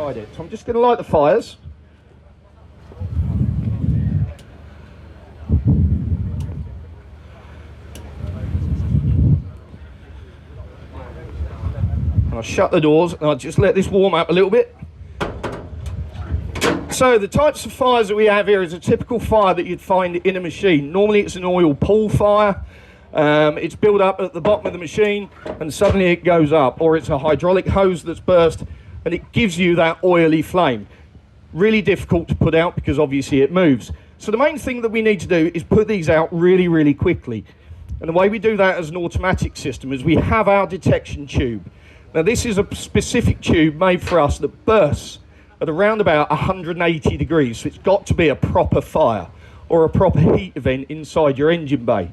inside it. So I'm just going to light the fires. And I'll shut the doors and I'll just let this warm up a little bit. So the types of fires that we have here is a typical fire that you'd find in a machine. Normally it's an oil pool fire. It's built up at the bottom of the machine and suddenly it goes up, or it's a hydraulic hose that's burst and it gives you that oily flame. Really difficult to put out because obviously it moves. So the main thing that we need to do is put these out really, really quickly. And the way we do that as an automatic system is we have our detection tube. Now this is a specific tube made for us that bursts at around about 180 degrees. So it's got to be a proper fire or a proper heat event inside your engine bay.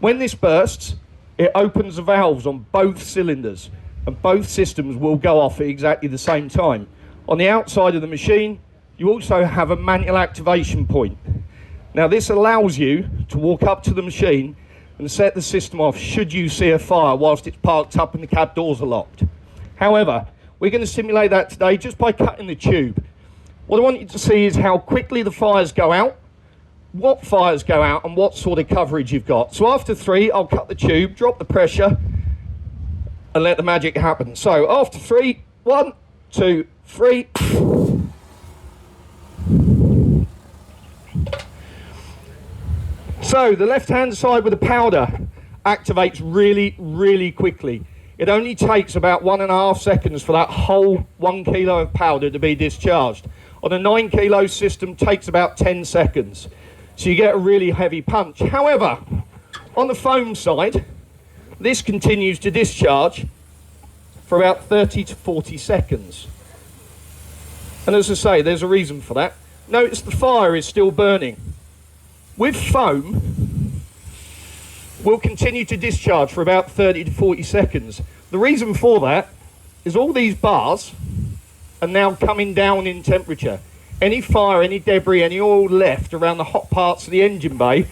When this bursts, it opens the valves on both cylinders and both systems will go off at exactly the same time. On the outside of the machine, you also have a manual activation point. Now this allows you to walk up to the machine and set the system off should you see a fire whilst it's parked up and the cab doors are locked. However, we're going to simulate that today just by cutting the tube. What I want you to see is how quickly the fires go out, what fires go out, and what sort of coverage you've got. So after 3, I'll cut the tube, drop the pressure, and let the magic happen. So after 3, 1, 2, 3. So the left-hand side with the powder activates really, really quickly. It only takes about 1.5 seconds for that whole 1 kilo of powder to be discharged. On a 9 kilo system, takes about 10 seconds. So you get a really heavy punch. However, on the foam side, this continues to discharge for about 30 to 40 seconds. And as I say, there's a reason for that. Notice the fire is still burning. With foam, will continue to discharge for about 30 to 40 seconds. The reason for that is all these bars are now coming down in temperature. Any fire, any debris, any oil left around the hot parts of the engine bay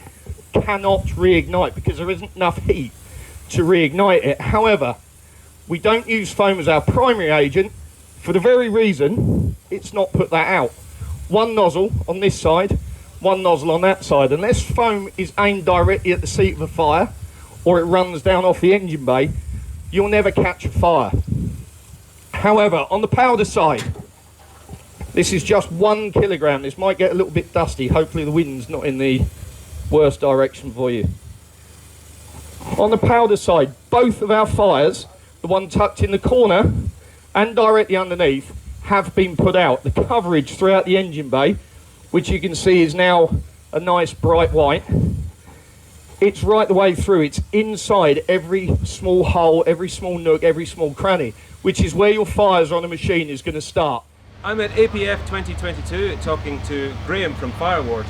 cannot reignite because there isn't enough heat to reignite it. However, we don't use foam as our primary agent for the very reason it's not put that out. One nozzle on this side, one nozzle on that side. Unless foam is aimed directly at the seat of a fire or it runs down off the engine bay, you'll never catch a fire. However, on the powder side, this is just 1 kilogram. This might get a little bit dusty. Hopefully the wind's not in the worst direction for you. On the powder side, both of our fires, the one tucked in the corner and directly underneath, have been put out. The coverage throughout the engine bay, which you can see is now a nice bright white. It's right the way through. It's inside every small hole, every small nook, every small cranny, which is where your fires on a machine is going to start. I'm at APF 2022 talking to Graham from Fireward.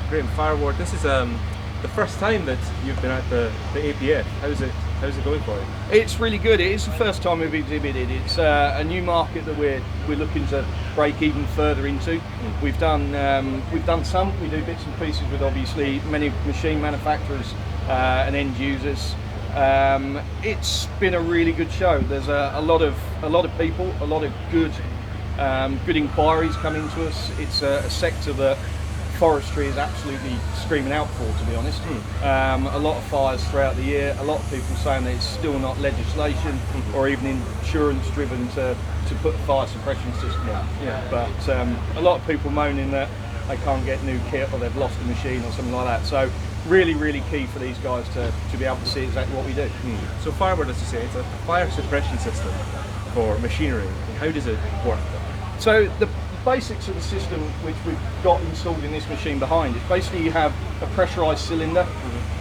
Graham, Fireward, this is the first time that you've been at the APF. How's it going for you? It's really good. It is the first time we've exhibited. It's a new market that we're looking to break even further into. We've done some. We do bits and pieces with obviously many machine manufacturers and end users. It's been a really good show. There's a lot of people, a lot of good inquiries coming to us. It's a sector that forestry is absolutely screaming out for, to be honest. A lot of fires throughout the year, a lot of people saying that it's still not legislation or even insurance driven to put a fire suppression system on. Yeah. But a lot of people moaning that they can't get new kit or they've lost a machine or something like that. So really, really key for these guys to be able to see exactly what we do. So Fireward, as you say, it's a fire suppression system for machinery. How does it work? So the basics of the system which we've got installed in this machine behind is basically you have a pressurised cylinder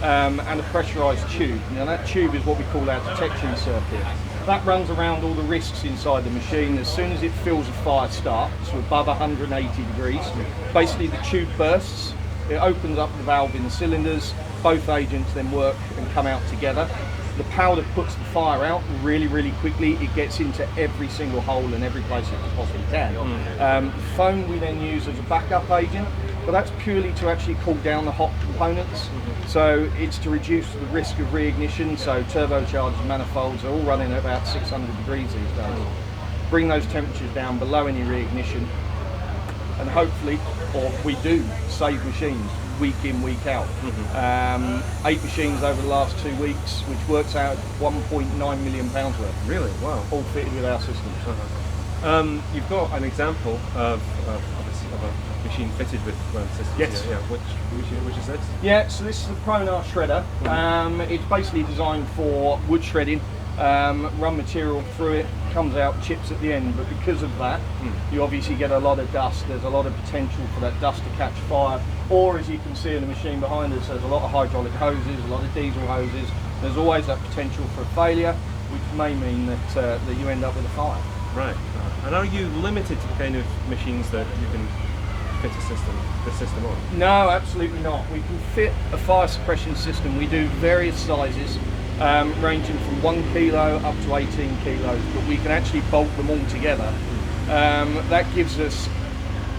and a pressurised tube. Now that tube is what we call our detection circuit. That runs around all the risks inside the machine. As soon as it feels a fire start, so above 180 degrees, basically the tube bursts, it opens up the valve in the cylinders, both agents then work and come out together. The powder puts the fire out really, really quickly. It gets into every single hole and every place it possibly can. Foam we then use as a backup agent, but that's purely to actually cool down the hot components. So it's to reduce the risk of reignition. So turbochargers, manifolds are all running at about 600 degrees these days. bring those temperatures down below any reignition, and hopefully, or we do, save machines week in, week out. 8 machines over the last 2 weeks, which works out £1.9 million worth. Really? Wow. All fitted with our systems. You've got an example of a machine fitted with one of the systems. Yes. Yeah. Which is this? Yeah, so this is the Pronar shredder. It's basically designed for wood shredding. Run material through it, comes out chips at the end, but because of that you obviously get a lot of dust. There's a lot of potential for that dust to catch fire, or as you can see in the machine behind us, there's a lot of hydraulic hoses, a lot of diesel hoses. There's always that potential for a failure, which may mean that you end up with a fire. Right. And are you limited to the kind of machines that you can fit the system on? No, absolutely not. We can fit a fire suppression system. We do various sizes, ranging from 1 kilo up to 18 kilos, but we can actually bolt them all together. That gives us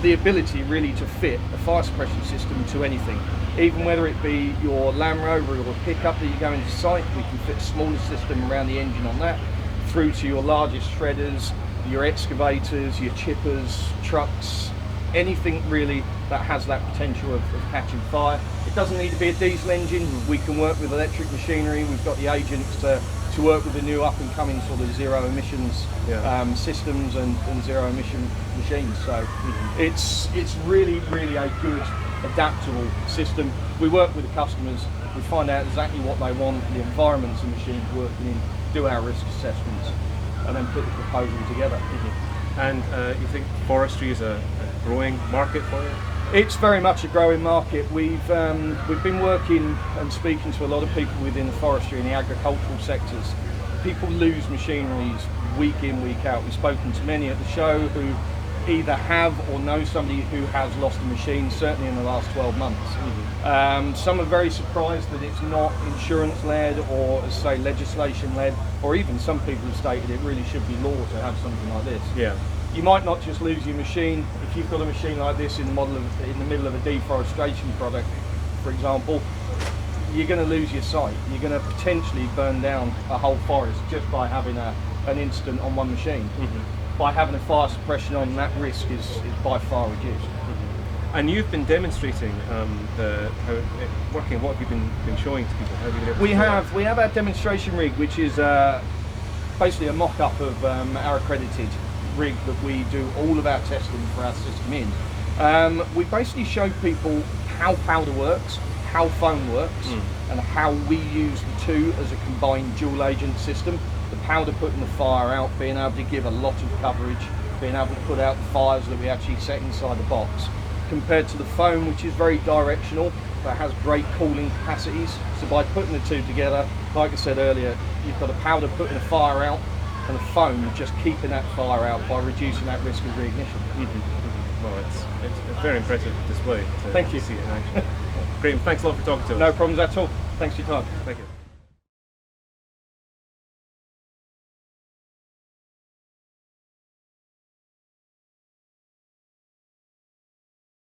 the ability really to fit a fire suppression system to anything. Even whether it be your Land Rover or pickup that you go into site, we can fit a smaller system around the engine on that, through to your largest shredders, your excavators, your chippers, trucks, anything really that has that potential of catching fire. It doesn't need to be a diesel engine. We can work with electric machinery. We've got the agents to work with the new up and coming sort of zero emissions systems and zero emission machines. So it's really a good adaptable system. We work with the customers. We find out exactly what they want, the environments the machine's working in, do our risk assessments, and then put the proposal together. And you think forestry is a growing market for you? It's very much a growing market. We've been working and speaking to a lot of people within the forestry and the agricultural sectors. People lose machineries week in, week out. We've spoken to many at the show who either have or know somebody who has lost a machine, certainly in the last 12 months. Some are very surprised that it's not insurance-led or, as say, legislation-led, or even some people have stated it really should be law to have something like this. Yeah. You might not just lose your machine. If you've got a machine like this in the middle of a deforestation project, for example, you're going to lose your site. You're going to potentially burn down a whole forest just by having an incident on one machine. By having a fire suppression on, that risk is by far reduced. And you've been demonstrating working. What have you been showing to people? How have you been able to We have our demonstration rig, which is basically a mock-up of our accredited rig that we do all of our testing for our system in. We basically show people how powder works, how foam works, and how we use the two as a combined dual agent system. The powder putting the fire out, being able to give a lot of coverage, being able to put out the fires that we actually set inside the box, compared to the foam, which is very directional but has great cooling capacities. So by putting the two together, like I said earlier, you've got a powder putting a fire out and a foam just keeping that fire out by reducing that risk of reignition. Well, it's a very impressive display to Thank you. see it in action. Graham, thanks a lot for talking to us. No problems at all. Thanks for your time. Thank you.